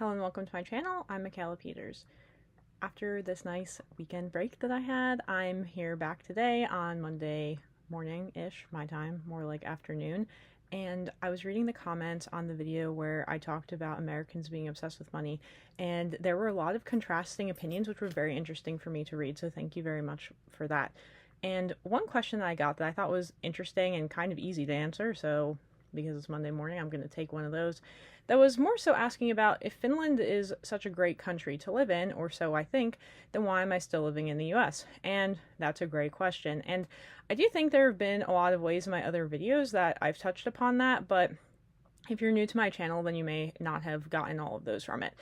Hello and welcome to my channel. I'm Michaela Peters. After this nice weekend break that I had, I'm here back today on Monday morning-ish, my time, more like afternoon, and I was reading the comments on the video where I talked about Americans being obsessed with money, and there were a lot of contrasting opinions which were very interesting for me to read, so thank you very much for that. And one question that I got that I thought was interesting and kind of easy to answer, so because it's Monday morning, I'm going to take one of those. That was more so asking about if Finland is such a great country to live in, or so I think, then why am I still living in the US? And that's a great question. And I do think there have been a lot of ways in my other videos that I've touched upon that, but if you're new to my channel, then you may not have gotten all of those from it.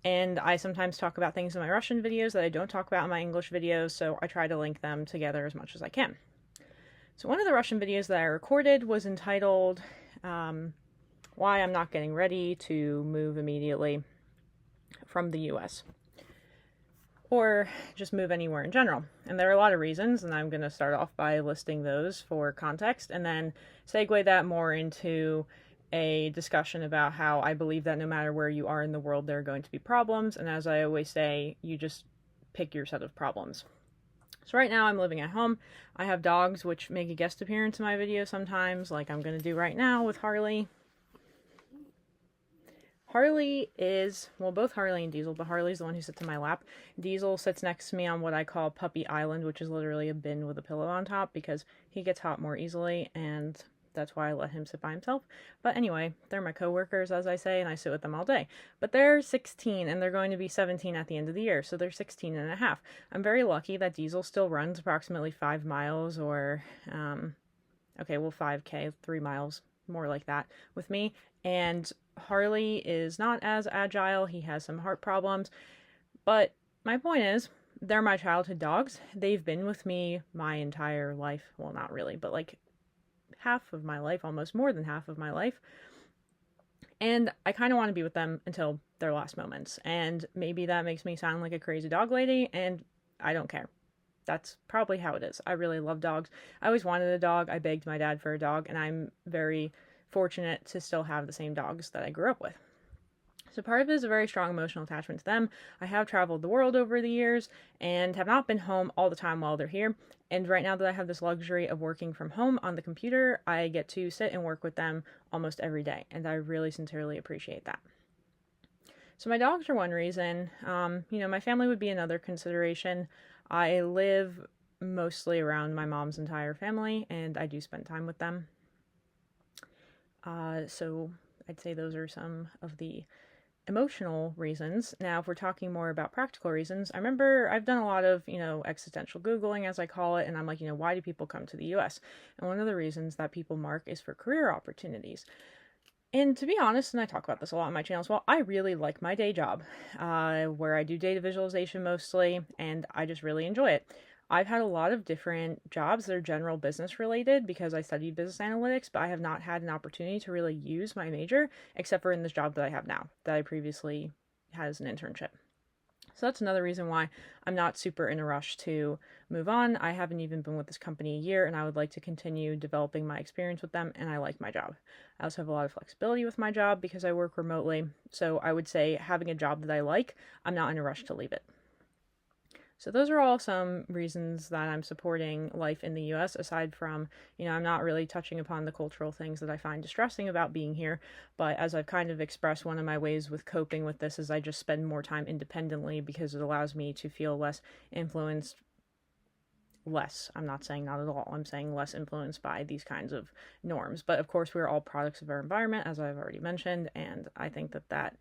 And I sometimes talk about things in my Russian videos that I don't talk about in my English videos, so I try to link them together as much as I can. So one of the Russian videos that I recorded was entitled, Why I'm Not Getting Ready to Move Immediately from the US. Or just move anywhere in general. And there are a lot of reasons, and I'm going to start off by listing those for context, and then segue that more into a discussion about how I believe that no matter where you are in the world, there are going to be problems, and as I always say, you just pick your set of problems. So right now I'm living at home. I have dogs which make a guest appearance in my video sometimes, like I'm going to do right now with Harley. Harley is, well, both Harley and Diesel, but Harley's the one who sits in my lap. Diesel sits next to me on what I call Puppy Island, which is literally a bin with a pillow on top because he gets hot more easily, and that's why I let him sit by himself. But anyway, they're my coworkers, as I say, and I sit with them all day. But they're 16, and they're going to be 17 at the end of the year, so they're 16 and a half. I'm very lucky that Diesel still runs approximately 5 miles or, 5K, 3 miles, more like that, with me. And Harley is not as agile. He has some heart problems. But my point is, they're my childhood dogs. They've been with me my entire life. Well, not really, but like half of my life, almost more than half of my life. And I kind of want to be with them until their last moments. And maybe that makes me sound like a crazy dog lady, and I don't care. That's probably how it is. I really love dogs. I always wanted a dog. I begged my dad for a dog, and I'm very fortunate to still have the same dogs that I grew up with. So part of it is a very strong emotional attachment to them. I have traveled the world over the years and have not been home all the time while they're here. And right now that I have this luxury of working from home on the computer, I get to sit and work with them almost every day. And I really sincerely appreciate that. So my dogs are one reason. My family would be another consideration. I live mostly around my mom's entire family, and I do spend time with them. So I'd say those are some of the emotional reasons. Now, if we're talking more about practical reasons, I remember I've done a lot of, existential Googling, as I call it, and I'm like, why do people come to the US? And one of the reasons that people mark is for career opportunities. And to be honest, and I talk about this a lot on my channel as well, I really like my day job, where I do data visualization mostly, and I just really enjoy it. I've had a lot of different jobs that are general business related because I studied business analytics, but I have not had an opportunity to really use my major, except for in this job that I have now, that I previously had as an internship. So that's another reason why I'm not super in a rush to move on. I haven't even been with this company a year, and I would like to continue developing my experience with them, and I like my job. I also have a lot of flexibility with my job because I work remotely, so I would say having a job that I like, I'm not in a rush to leave it. So those are all some reasons that I'm supporting life in the US, aside from, I'm not really touching upon the cultural things that I find distressing about being here, but as I've kind of expressed, one of my ways with coping with this is I just spend more time independently because it allows me to feel less influenced. I'm not saying not at all, I'm saying less influenced by these kinds of norms. But of course, we're all products of our environment, as I've already mentioned, and I think that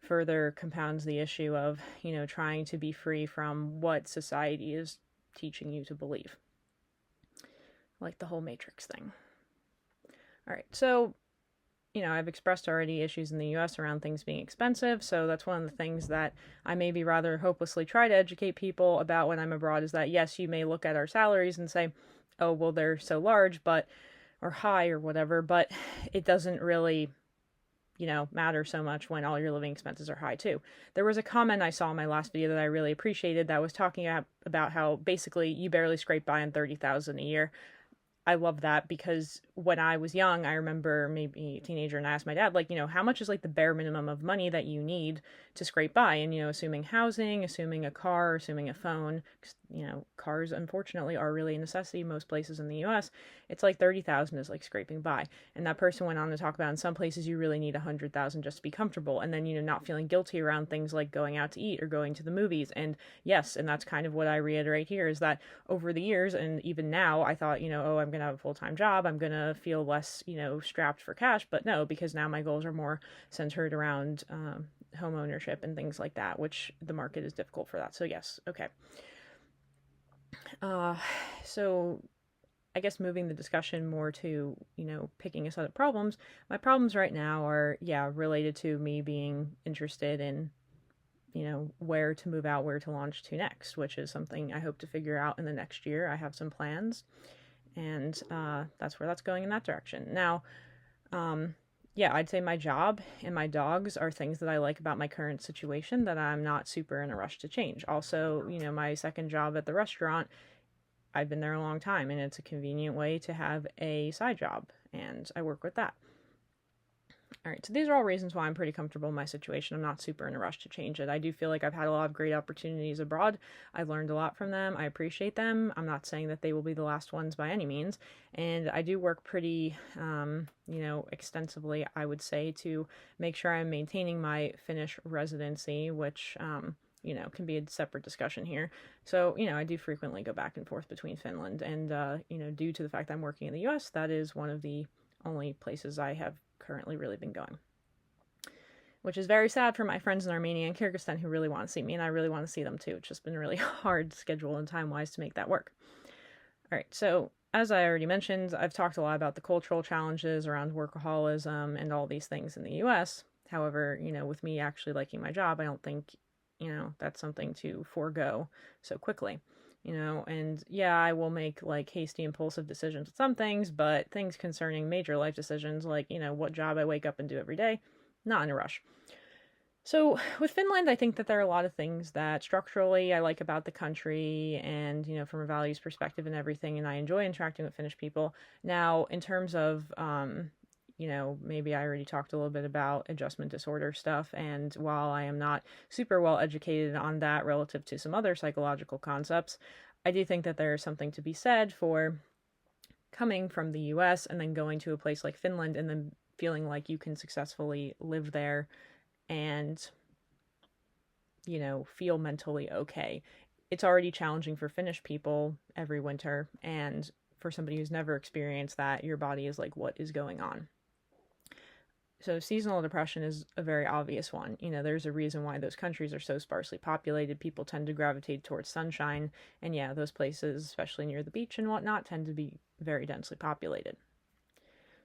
further compounds the issue of, trying to be free from what society is teaching you to believe. Like the whole Matrix thing. All right, so, I've expressed already issues in the US around things being expensive, so that's one of the things that I maybe rather hopelessly try to educate people about when I'm abroad is that, yes, you may look at our salaries and say, oh, well, they're so large, or high or whatever, but it doesn't really matter so much when all your living expenses are high too. There was a comment I saw in my last video that I really appreciated that was talking about how basically you barely scrape by on $30,000 a year. I love that because when I was young, I remember maybe a teenager, and I asked my dad, like, how much is like the bare minimum of money that you need to scrape by? And, assuming housing, assuming a car, assuming a phone, 'cause, cars unfortunately are really a necessity most places in the US, it's like 30,000 is like scraping by. And that person went on to talk about in some places you really need 100,000 just to be comfortable. And then, not feeling guilty around things like going out to eat or going to the movies. And yes, and that's kind of what I reiterate here is that over the years and even now, I thought, oh, I'm going to have a full-time job. I'm going to feel less, strapped for cash. But no, because now my goals are more centered around home ownership and things like that, which the market is difficult for that. So yes, okay. So I guess moving the discussion more to, picking a set of problems. My problems right now are, yeah, related to me being interested in where to move out, where to launch to next, which is something I hope to figure out in the next year. I have some plans, and that's where that's going in that direction. Now, yeah, I'd say my job and my dogs are things that I like about my current situation that I'm not super in a rush to change. Also, my second job at the restaurant, I've been there a long time, and it's a convenient way to have a side job, and I work with that. All right, so these are all reasons why I'm pretty comfortable in my situation. I'm not super in a rush to change it. I do feel like I've had a lot of great opportunities abroad. I've learned a lot from them. I appreciate them. I'm not saying that they will be the last ones by any means. And I do work pretty, extensively, I would say, to make sure I'm maintaining my Finnish residency, which, can be a separate discussion here. So, I do frequently go back and forth between Finland. And, due to the fact that I'm working in the US, that is one of the only places I have currently really been going, which is very sad for my friends in Armenia and Kyrgyzstan who really want to see me, and I really want to see them too. It's just been really hard schedule and time wise to make that work. All right, so as I already mentioned, I've talked a lot about the cultural challenges around workaholism and all these things in the US. However, with me actually liking my job, I don't think, that's something to forego so quickly. And yeah, I will make like hasty, impulsive decisions with some things, but things concerning major life decisions, like, what job I wake up and do every day, not in a rush. So with Finland, I think that there are a lot of things that structurally I like about the country and, from a values perspective and everything, and I enjoy interacting with Finnish people. Now, in terms of, maybe I already talked a little bit about adjustment disorder stuff, and while I am not super well educated on that relative to some other psychological concepts, I do think that there is something to be said for coming from the US and then going to a place like Finland and then feeling like you can successfully live there and, feel mentally okay. It's already challenging for Finnish people every winter, and for somebody who's never experienced that, your body is like, what is going on? So seasonal depression is a very obvious one. There's a reason why those countries are so sparsely populated. People tend to gravitate towards sunshine. And yeah, those places, especially near the beach and whatnot, tend to be very densely populated.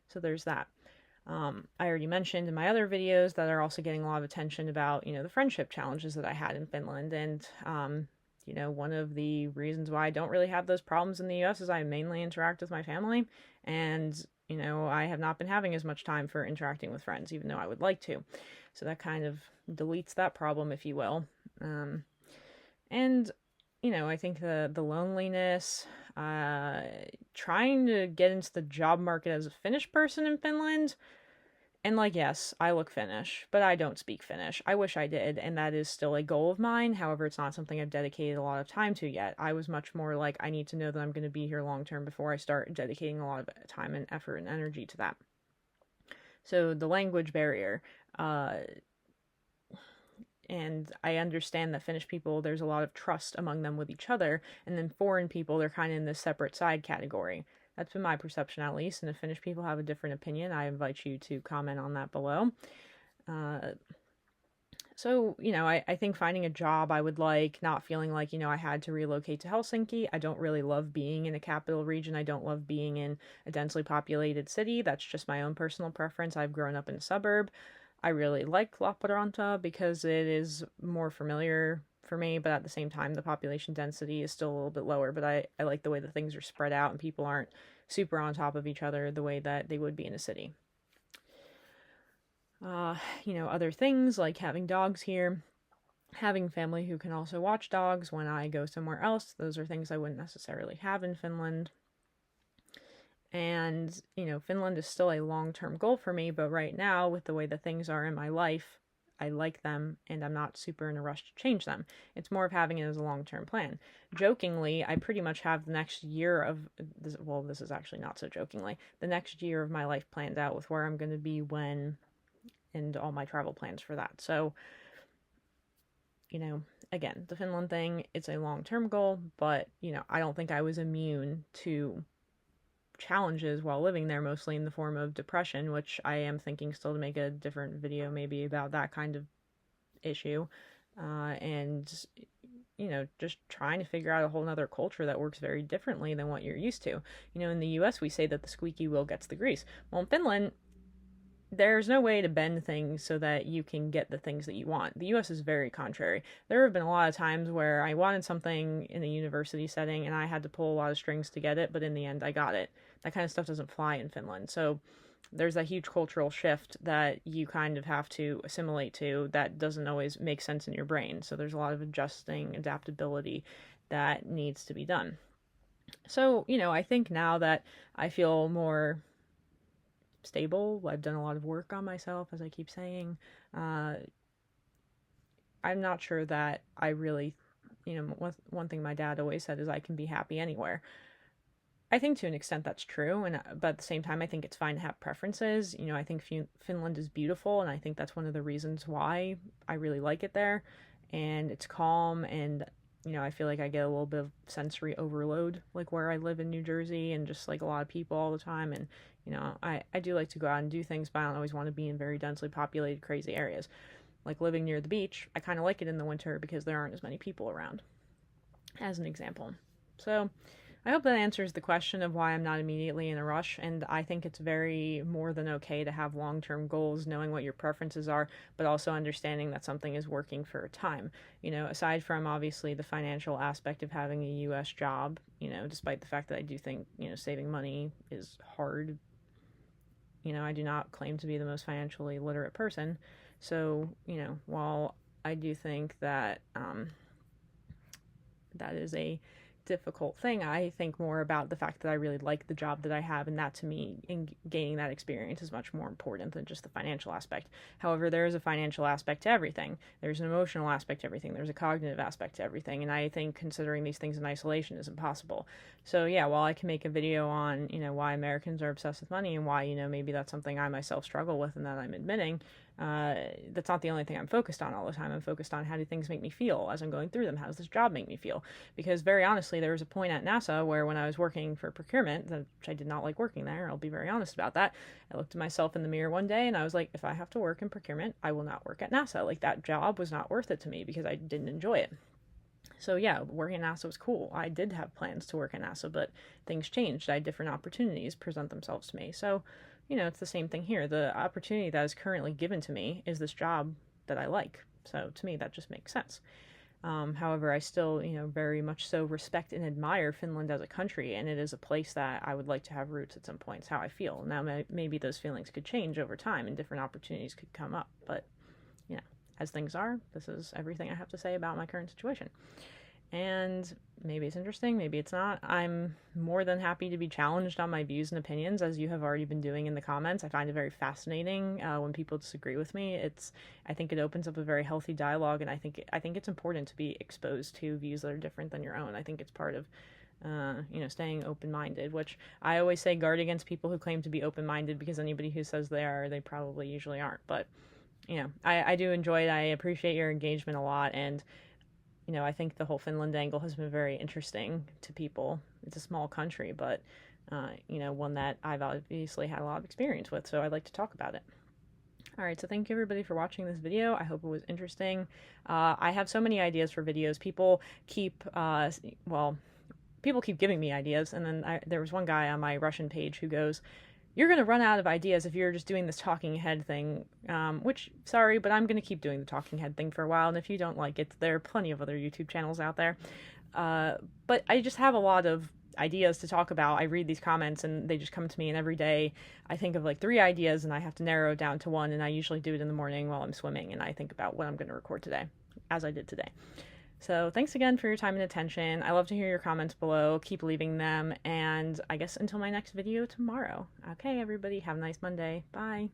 So there's that. I already mentioned in my other videos that are also getting a lot of attention about, the friendship challenges that I had in Finland. And, one of the reasons why I don't really have those problems in the US is I mainly interact with my family. And I have not been having as much time for interacting with friends, even though I would like to. So that kind of deletes that problem, if you will. And, I think the loneliness, trying to get into the job market as a Finnish person in Finland. And yes, I look Finnish, but I don't speak Finnish. I wish I did, and that is still a goal of mine. However, it's not something I've dedicated a lot of time to yet. I was much more like, I need to know that I'm going to be here long term before I start dedicating a lot of time and effort and energy to that. So the language barrier, and I understand that Finnish people, there's a lot of trust among them with each other, and then foreign people, they're kind of in this separate side category. That's been my perception, at least, and if Finnish people have a different opinion, I invite you to comment on that below. So, I think finding a job I would like, not feeling like, I had to relocate to Helsinki. I don't really love being in a capital region. I don't love being in a densely populated city. That's just my own personal preference. I've grown up in a suburb. I really like Lappeenranta because it is more familiar for me, but at the same time, the population density is still a little bit lower, but I like the way that things are spread out and people aren't super on top of each other the way that they would be in a city. Other things like having dogs here, having family who can also watch dogs when I go somewhere else. Those are things I wouldn't necessarily have in Finland. And, Finland is still a long-term goal for me, but right now, with the way that things are in my life, I like them and I'm not super in a rush to change them. It's more of having it as a long-term plan. Jokingly, I pretty much have the next year of this, well, this is actually not so jokingly, the next year of my life planned out with where I'm going to be when, and all my travel plans for that. So, again, the Finland thing, it's a long-term goal, but, I don't think I was immune to challenges while living there, mostly in the form of depression, which I am thinking still to make a different video maybe about that kind of issue. And, just trying to figure out a whole nother culture that works very differently than what you're used to. In the US, we say that the squeaky wheel gets the grease. Well, in Finland, there's no way to bend things so that you can get the things that you want. The US is very contrary. There have been a lot of times where I wanted something in a university setting and I had to pull a lot of strings to get it, but in the end I got it. That kind of stuff doesn't fly in Finland. So there's a huge cultural shift that you kind of have to assimilate to that doesn't always make sense in your brain. So there's a lot of adjusting, adaptability that needs to be done. So, I think now that I feel more stable, I've done a lot of work on myself, as I keep saying, I'm not sure that I really, one thing my dad always said is I can be happy anywhere. I think to an extent that's true, but at the same time, I think it's fine to have preferences. I think Finland is beautiful, and I think that's one of the reasons why I really like it there. And it's calm, and I feel like I get a little bit of sensory overload, like where I live in New Jersey, and just like a lot of people all the time. And I do like to go out and do things, but I don't always want to be in very densely populated, crazy areas. Like living near the beach, I kind of like it in the winter because there aren't as many people around, as an example. So I hope that answers the question of why I'm not immediately in a rush, and I think it's very more than okay to have long-term goals, knowing what your preferences are, but also understanding that something is working for a time. Aside from obviously the financial aspect of having a U.S. job, despite the fact that I do think, saving money is hard. I do not claim to be the most financially literate person. So, while I do think that that is a difficult thing, I think more about the fact that I really like the job that I have, and that to me, in gaining that experience is much more important than just the financial aspect. However, there is a financial aspect to everything. There's an emotional aspect to everything. There's a cognitive aspect to everything, and I think considering these things in isolation is impossible. So yeah, while I can make a video on, why Americans are obsessed with money and why, maybe that's something I myself struggle with and that I'm admitting, that's not the only thing I'm focused on all the time. I'm focused on how do things make me feel as I'm going through them. How does this job make me feel? Because very honestly, there was a point at NASA where when I was working for procurement, which I did not like working there, I'll be very honest about that. I looked at myself in the mirror one day and I was like, if I have to work in procurement, I will not work at NASA. Like, that job was not worth it to me because I didn't enjoy it. So yeah, working at NASA was cool. I did have plans to work at NASA, but things changed. I had different opportunities present themselves to me. So, it's the same thing here. The opportunity that is currently given to me is this job that I like. So to me, that just makes sense. However, I still, very much so respect and admire Finland as a country, and it is a place that I would like to have roots at some point. It's how I feel. Now, maybe those feelings could change over time and different opportunities could come up, but, as things are, this is everything I have to say about my current situation. And maybe it's interesting, maybe it's not. I'm more than happy to be challenged on my views and opinions, as you have already been doing in the comments. I find it very fascinating when people disagree with me. I think it opens up a very healthy dialogue, and I think it's important to be exposed to views that are different than your own. I think it's part of staying open-minded, which I always say guard against people who claim to be open-minded, because anybody who says they are, they probably usually aren't. But I do enjoy it. I appreciate your engagement a lot, and I think the whole Finland angle has been very interesting to people. It's a small country, but one that I've obviously had a lot of experience with, so I'd like to talk about it. Alright, so thank you everybody for watching this video. I hope it was interesting. I have so many ideas for videos. People keep giving me ideas, and then there was one guy on my Russian page who goes, "You're going to run out of ideas if you're just doing this talking head thing," which, sorry, but I'm going to keep doing the talking head thing for a while, and if you don't like it, there are plenty of other YouTube channels out there. But I just have a lot of ideas to talk about. I read these comments, and they just come to me, and every day I think of like 3 ideas, and I have to narrow it down to one, and I usually do it in the morning while I'm swimming, and I think about what I'm going to record today, as I did today. So thanks again for your time and attention. I love to hear your comments below. Keep leaving them. And I guess until my next video tomorrow. Okay, everybody, have a nice Monday. Bye.